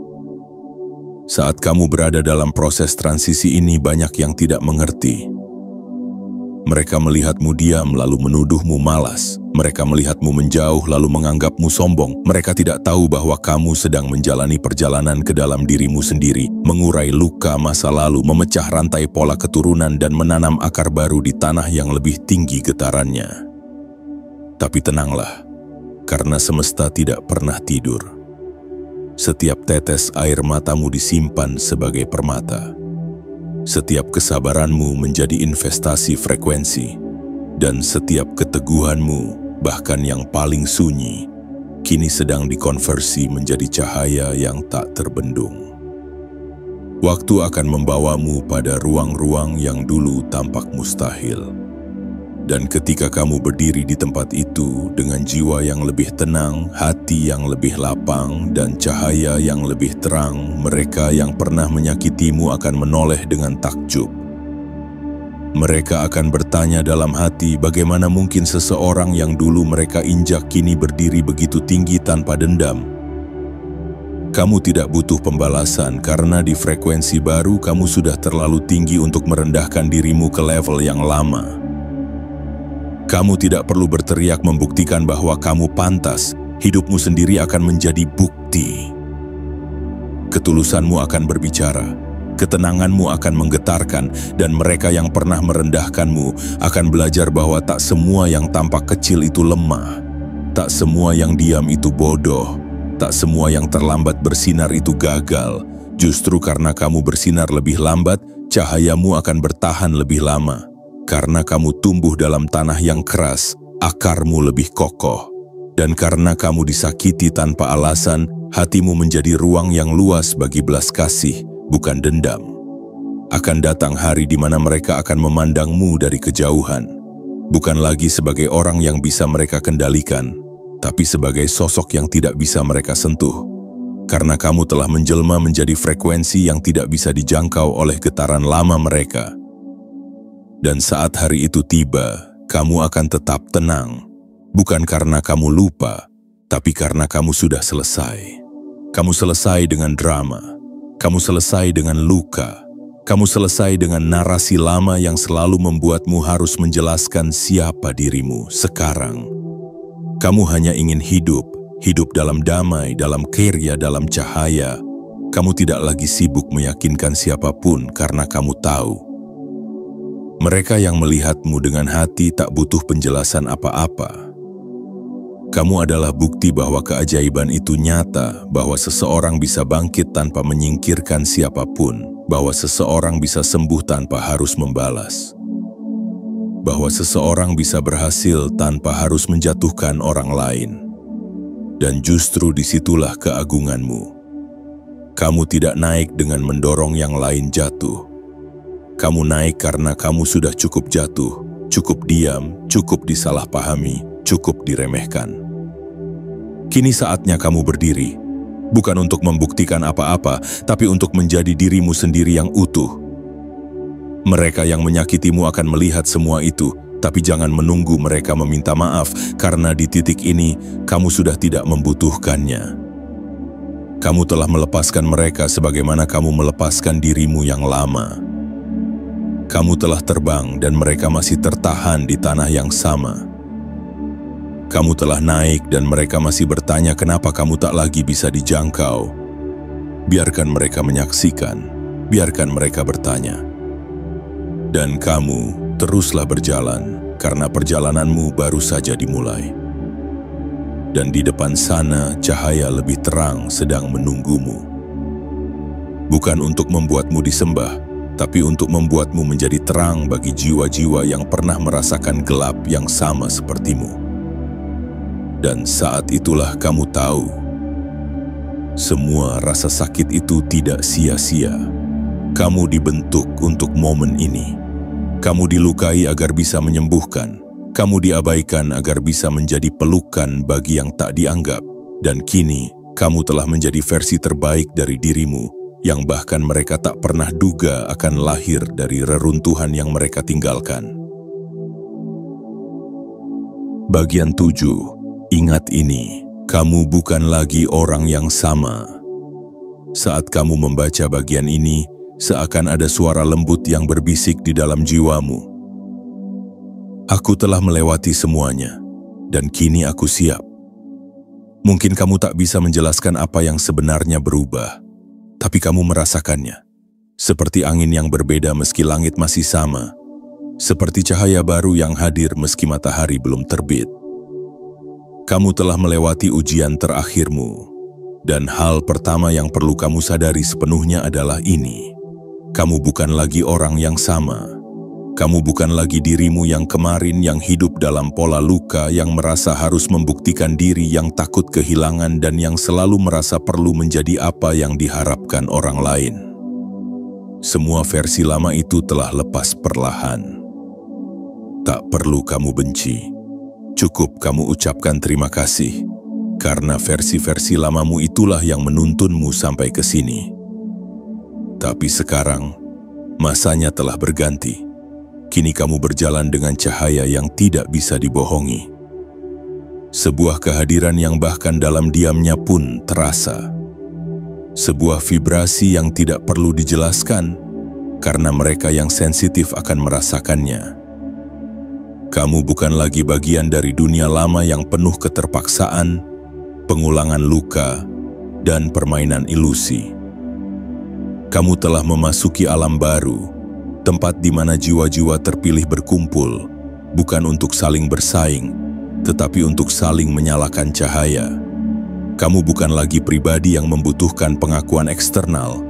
Saat kamu berada dalam proses transisi ini, banyak yang tidak mengerti. Mereka melihatmu diam lalu menuduhmu malas. Mereka melihatmu menjauh lalu menganggapmu sombong. Mereka tidak tahu bahwa kamu sedang menjalani perjalanan ke dalam dirimu sendiri, mengurai luka masa lalu, memecah rantai pola keturunan dan menanam akar baru di tanah yang lebih tinggi getarannya. Tapi tenanglah, karena semesta tidak pernah tidur. Setiap tetes air matamu disimpan sebagai permata. Setiap kesabaranmu menjadi investasi frekuensi, dan setiap keteguhanmu, bahkan yang paling sunyi, kini sedang dikonversi menjadi cahaya yang tak terbendung. Waktu akan membawamu pada ruang-ruang yang dulu tampak mustahil. Dan ketika kamu berdiri di tempat itu dengan jiwa yang lebih tenang, hati yang lebih lapang, dan cahaya yang lebih terang, mereka yang pernah menyakitimu akan menoleh dengan takjub. Mereka akan bertanya dalam hati, bagaimana mungkin seseorang yang dulu mereka injak kini berdiri begitu tinggi tanpa dendam? Kamu tidak butuh pembalasan karena di frekuensi baru kamu sudah terlalu tinggi untuk merendahkan dirimu ke level yang lama. Kamu tidak perlu berteriak membuktikan bahwa kamu pantas. Hidupmu sendiri akan menjadi bukti. Ketulusanmu akan berbicara, ketenanganmu akan menggetarkan, dan mereka yang pernah merendahkanmu akan belajar bahwa tak semua yang tampak kecil itu lemah. Tak semua yang diam itu bodoh. Tak semua yang terlambat bersinar itu gagal. Justru karena kamu bersinar lebih lambat, cahayamu akan bertahan lebih lama. Karena kamu tumbuh dalam tanah yang keras, akarmu lebih kokoh. Dan karena kamu disakiti tanpa alasan, hatimu menjadi ruang yang luas bagi belas kasih, bukan dendam. Akan datang hari di mana mereka akan memandangmu dari kejauhan. Bukan lagi sebagai orang yang bisa mereka kendalikan, tapi sebagai sosok yang tidak bisa mereka sentuh. Karena kamu telah menjelma menjadi frekuensi yang tidak bisa dijangkau oleh getaran lama mereka. Dan saat hari itu tiba, kamu akan tetap tenang. Bukan karena kamu lupa, tapi karena kamu sudah selesai. Kamu selesai dengan drama. Kamu selesai dengan luka. Kamu selesai dengan narasi lama yang selalu membuatmu harus menjelaskan siapa dirimu sekarang. Kamu hanya ingin hidup dalam damai, dalam karya, dalam cahaya. Kamu tidak lagi sibuk meyakinkan siapapun karena kamu tahu. Mereka yang melihatmu dengan hati tak butuh penjelasan apa-apa. Kamu adalah bukti bahwa keajaiban itu nyata, bahwa seseorang bisa bangkit tanpa menyingkirkan siapapun, bahwa seseorang bisa sembuh tanpa harus membalas, bahwa seseorang bisa berhasil tanpa harus menjatuhkan orang lain. Dan justru disitulah keagunganmu. Kamu tidak naik dengan mendorong yang lain jatuh. Kamu naik karena kamu sudah cukup jatuh, cukup diam, cukup disalahpahami, cukup diremehkan. Kini saatnya kamu berdiri, bukan untuk membuktikan apa-apa, tapi untuk menjadi dirimu sendiri yang utuh. Mereka yang menyakitimu akan melihat semua itu, tapi jangan menunggu mereka meminta maaf, karena di titik ini kamu sudah tidak membutuhkannya. Kamu telah melepaskan mereka sebagaimana kamu melepaskan dirimu yang lama. Kamu telah terbang dan mereka masih tertahan di tanah yang sama. Kamu telah naik dan mereka masih bertanya kenapa kamu tak lagi bisa dijangkau. Biarkan mereka menyaksikan, biarkan mereka bertanya. Dan kamu teruslah berjalan, karena perjalananmu baru saja dimulai. Dan di depan sana cahaya lebih terang sedang menunggumu. Bukan untuk membuatmu disembah, tapi untuk membuatmu menjadi terang bagi jiwa-jiwa yang pernah merasakan gelap yang sama sepertimu. Dan saat itulah kamu tahu, semua rasa sakit itu tidak sia-sia. Kamu dibentuk untuk momen ini. Kamu dilukai agar bisa menyembuhkan. Kamu diabaikan agar bisa menjadi pelukan bagi yang tak dianggap. Dan kini, kamu telah menjadi versi terbaik dari dirimu, yang bahkan mereka tak pernah duga akan lahir dari reruntuhan yang mereka tinggalkan. Bagian 7. Ingat ini, kamu bukan lagi orang yang sama. Saat kamu membaca bagian ini, seakan ada suara lembut yang berbisik di dalam jiwamu. Aku telah melewati semuanya, dan kini aku siap. Mungkin kamu tak bisa menjelaskan apa yang sebenarnya berubah, tapi kamu merasakannya. Seperti angin yang berbeda meski langit masih sama. Seperti cahaya baru yang hadir meski matahari belum terbit. Kamu telah melewati ujian terakhirmu, dan hal pertama yang perlu kamu sadari sepenuhnya adalah ini. Kamu bukan lagi orang yang sama. Kamu bukan lagi dirimu yang kemarin yang hidup dalam pola luka, yang merasa harus membuktikan diri, yang takut kehilangan, dan yang selalu merasa perlu menjadi apa yang diharapkan orang lain. Semua versi lama itu telah lepas perlahan. Tak perlu kamu benci. Cukup kamu ucapkan terima kasih, karena versi-versi lamamu itulah yang menuntunmu sampai ke sini. Tapi sekarang, masanya telah berganti. Kini kamu berjalan dengan cahaya yang tidak bisa dibohongi. Sebuah kehadiran yang bahkan dalam diamnya pun terasa. Sebuah vibrasi yang tidak perlu dijelaskan, karena mereka yang sensitif akan merasakannya. Kamu bukan lagi bagian dari dunia lama yang penuh keterpaksaan, pengulangan luka, dan permainan ilusi. Kamu telah memasuki alam baru, tempat di mana jiwa-jiwa terpilih berkumpul, bukan untuk saling bersaing, tetapi untuk saling menyalakan cahaya. Kamu bukan lagi pribadi yang membutuhkan pengakuan eksternal,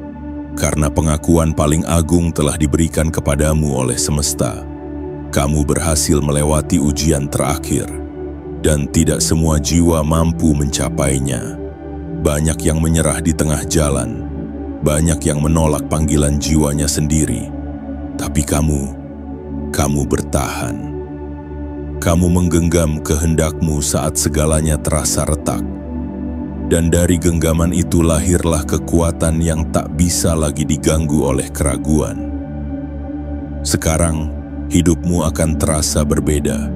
karena pengakuan paling agung telah diberikan kepadamu oleh semesta. Kamu berhasil melewati ujian terakhir, dan tidak semua jiwa mampu mencapainya. Banyak yang menyerah di tengah jalan, banyak yang menolak panggilan jiwanya sendiri. Tapi kamu bertahan. Kamu menggenggam kehendakmu saat segalanya terasa retak. Dan dari genggaman itu lahirlah kekuatan yang tak bisa lagi diganggu oleh keraguan. Sekarang, hidupmu akan terasa berbeda,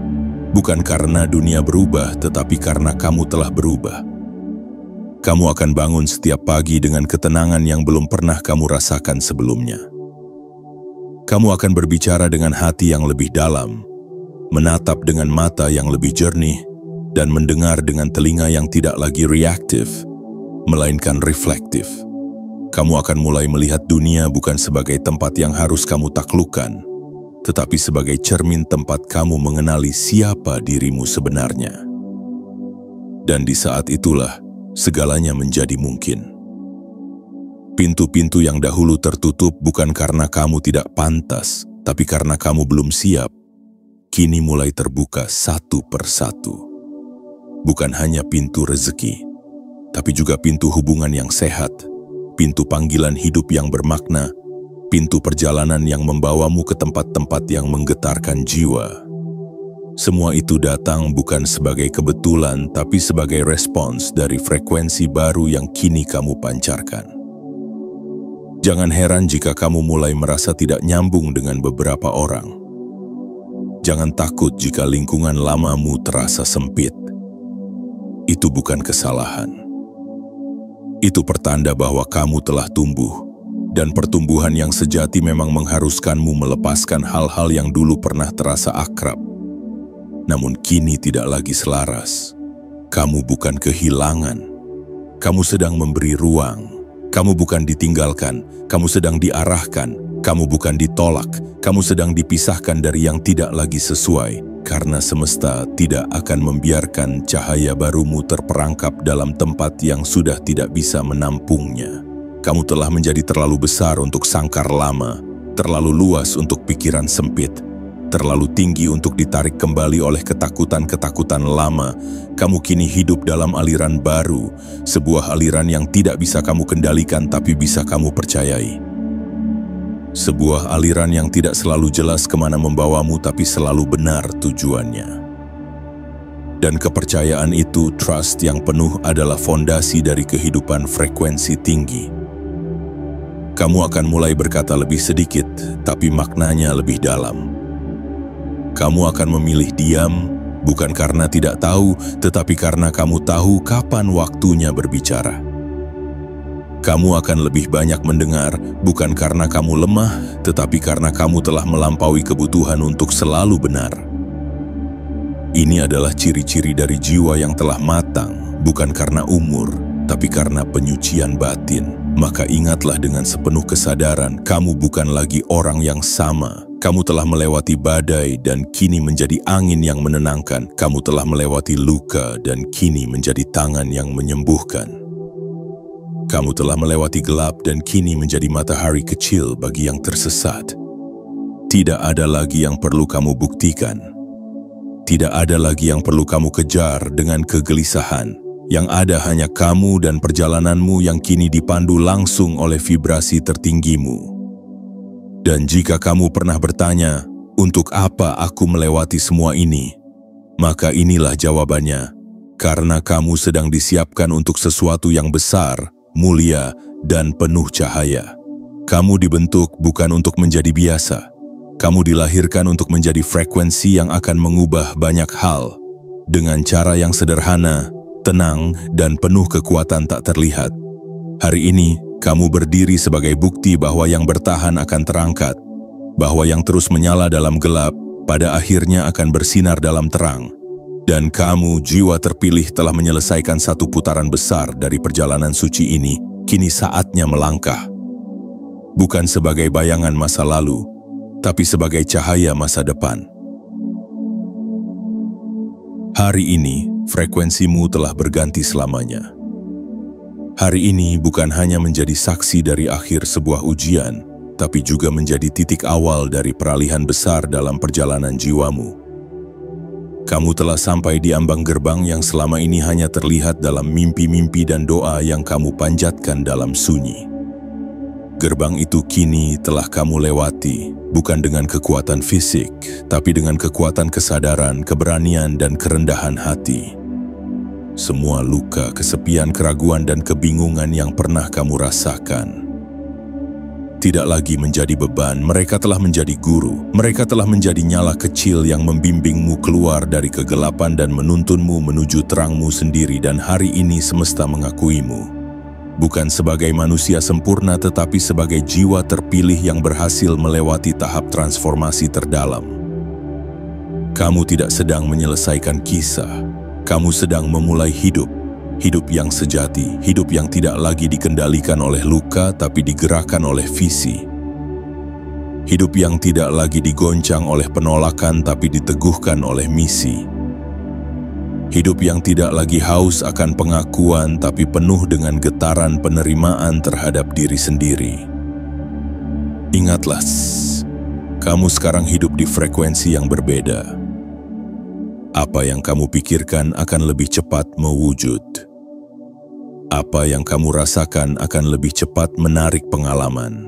bukan karena dunia berubah, tetapi karena kamu telah berubah. Kamu akan bangun setiap pagi dengan ketenangan yang belum pernah kamu rasakan sebelumnya. Kamu akan berbicara dengan hati yang lebih dalam, menatap dengan mata yang lebih jernih, dan mendengar dengan telinga yang tidak lagi reaktif, melainkan reflektif. Kamu akan mulai melihat dunia bukan sebagai tempat yang harus kamu taklukkan, tetapi sebagai cermin tempat kamu mengenali siapa dirimu sebenarnya. Dan di saat itulah, segalanya menjadi mungkin. Pintu-pintu yang dahulu tertutup bukan karena kamu tidak pantas, tapi karena kamu belum siap, kini mulai terbuka satu persatu. Bukan hanya pintu rezeki, tapi juga pintu hubungan yang sehat, pintu panggilan hidup yang bermakna, pintu perjalanan yang membawamu ke tempat-tempat yang menggetarkan jiwa. Semua itu datang bukan sebagai kebetulan, tapi sebagai respons dari frekuensi baru yang kini kamu pancarkan. Jangan heran jika kamu mulai merasa tidak nyambung dengan beberapa orang. Jangan takut jika lingkungan lamamu terasa sempit. Itu bukan kesalahan. Itu pertanda bahwa kamu telah tumbuh, dan pertumbuhan yang sejati memang mengharuskanmu melepaskan hal-hal yang dulu pernah terasa akrab, namun kini tidak lagi selaras. Kamu bukan kehilangan, kamu sedang memberi ruang. Kamu bukan ditinggalkan, kamu sedang diarahkan. Kamu bukan ditolak, kamu sedang dipisahkan dari yang tidak lagi sesuai. Karena semesta tidak akan membiarkan cahaya barumu terperangkap dalam tempat yang sudah tidak bisa menampungnya. Kamu telah menjadi terlalu besar untuk sangkar lama, terlalu luas untuk pikiran sempit, terlalu tinggi untuk ditarik kembali oleh ketakutan-ketakutan lama. Kamu kini hidup dalam aliran baru, sebuah aliran yang tidak bisa kamu kendalikan tapi bisa kamu percayai. Sebuah aliran yang tidak selalu jelas kemana membawamu tapi selalu benar tujuannya. Dan kepercayaan itu, trust yang penuh adalah fondasi dari kehidupan frekuensi tinggi. Kamu akan mulai berkata lebih sedikit, tapi maknanya lebih dalam. Kamu akan memilih diam, bukan karena tidak tahu, tetapi karena kamu tahu kapan waktunya berbicara. Kamu akan lebih banyak mendengar, bukan karena kamu lemah, tetapi karena kamu telah melampaui kebutuhan untuk selalu benar. Ini adalah ciri-ciri dari jiwa yang telah matang, bukan karena umur, tapi karena penyucian batin. Maka ingatlah dengan sepenuh kesadaran, kamu bukan lagi orang yang sama. Kamu telah melewati badai dan kini menjadi angin yang menenangkan. Kamu telah melewati luka dan kini menjadi tangan yang menyembuhkan. Kamu telah melewati gelap dan kini menjadi matahari kecil bagi yang tersesat. Tidak ada lagi yang perlu kamu buktikan. Tidak ada lagi yang perlu kamu kejar dengan kegelisahan. Yang ada hanya kamu dan perjalananmu yang kini dipandu langsung oleh vibrasi tertinggimu. Dan jika kamu pernah bertanya, untuk apa aku melewati semua ini? Maka inilah jawabannya. Karena kamu sedang disiapkan untuk sesuatu yang besar, mulia, dan penuh cahaya. Kamu dibentuk bukan untuk menjadi biasa. Kamu dilahirkan untuk menjadi frekuensi yang akan mengubah banyak hal. Dengan cara yang sederhana, tenang, dan penuh kekuatan tak terlihat. Hari ini, kamu berdiri sebagai bukti bahwa yang bertahan akan terangkat. Bahwa yang terus menyala dalam gelap, pada akhirnya akan bersinar dalam terang. Dan kamu, jiwa terpilih, telah menyelesaikan satu putaran besar dari perjalanan suci ini. Kini saatnya melangkah. Bukan sebagai bayangan masa lalu, tapi sebagai cahaya masa depan. Hari ini, frekuensimu telah berganti selamanya. Hari ini bukan hanya menjadi saksi dari akhir sebuah ujian, tapi juga menjadi titik awal dari peralihan besar dalam perjalanan jiwamu. Kamu telah sampai di ambang gerbang yang selama ini hanya terlihat dalam mimpi-mimpi dan doa yang kamu panjatkan dalam sunyi. Gerbang itu kini telah kamu lewati, bukan dengan kekuatan fisik, tapi dengan kekuatan kesadaran, keberanian, dan kerendahan hati. Semua luka, kesepian, keraguan, dan kebingungan yang pernah kamu rasakan tidak lagi menjadi beban. Mereka telah menjadi guru. Mereka telah menjadi nyala kecil yang membimbingmu keluar dari kegelapan dan menuntunmu menuju terangmu sendiri. Dan hari ini semesta mengakuimu. Bukan sebagai manusia sempurna, tetapi sebagai jiwa terpilih yang berhasil melewati tahap transformasi terdalam. Kamu tidak sedang menyelesaikan kisah, kamu sedang memulai hidup. Hidup yang sejati, hidup yang tidak lagi dikendalikan oleh luka, tapi digerakkan oleh visi. Hidup yang tidak lagi digoncang oleh penolakan, tapi diteguhkan oleh misi. Hidup yang tidak lagi haus akan pengakuan, tapi penuh dengan getaran penerimaan terhadap diri sendiri. Ingatlah, kamu sekarang hidup di frekuensi yang berbeda. Apa yang kamu pikirkan akan lebih cepat mewujud. Apa yang kamu rasakan akan lebih cepat menarik pengalaman.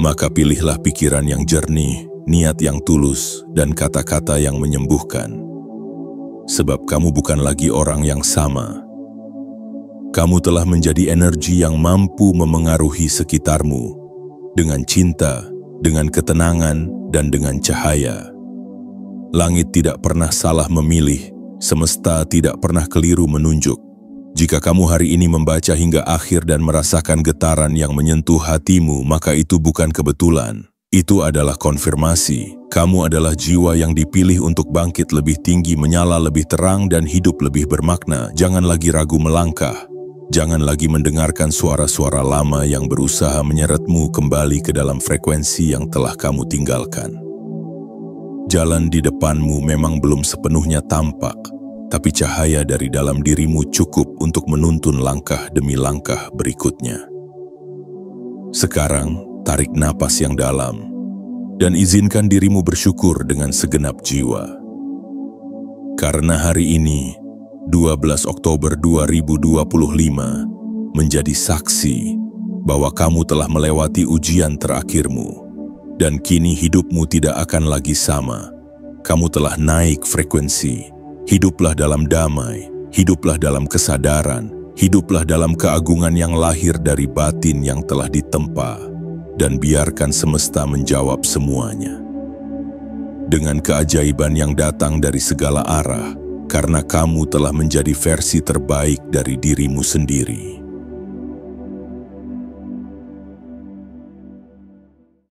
Maka pilihlah pikiran yang jernih, niat yang tulus, dan kata-kata yang menyembuhkan. Sebab kamu bukan lagi orang yang sama. Kamu telah menjadi energi yang mampu memengaruhi sekitarmu dengan cinta, dengan ketenangan, dan dengan cahaya. Langit tidak pernah salah memilih, semesta tidak pernah keliru menunjuk. Jika kamu hari ini membaca hingga akhir dan merasakan getaran yang menyentuh hatimu, maka itu bukan kebetulan. Itu adalah konfirmasi. Kamu adalah jiwa yang dipilih untuk bangkit lebih tinggi, menyala lebih terang, dan hidup lebih bermakna. Jangan lagi ragu melangkah. Jangan lagi mendengarkan suara-suara lama yang berusaha menyeretmu kembali ke dalam frekuensi yang telah kamu tinggalkan. Jalan di depanmu memang belum sepenuhnya tampak, tapi cahaya dari dalam dirimu cukup untuk menuntun langkah demi langkah berikutnya. Sekarang, tarik napas yang dalam, dan izinkan dirimu bersyukur dengan segenap jiwa. Karena hari ini, 12 Oktober 2025, menjadi saksi bahwa kamu telah melewati ujian terakhirmu, dan kini hidupmu tidak akan lagi sama. Kamu telah naik frekuensi. Hiduplah dalam damai, hiduplah dalam kesadaran, hiduplah dalam keagungan yang lahir dari batin yang telah ditempa, dan biarkan semesta menjawab semuanya. Dengan keajaiban yang datang dari segala arah, karena kamu telah menjadi versi terbaik dari dirimu sendiri.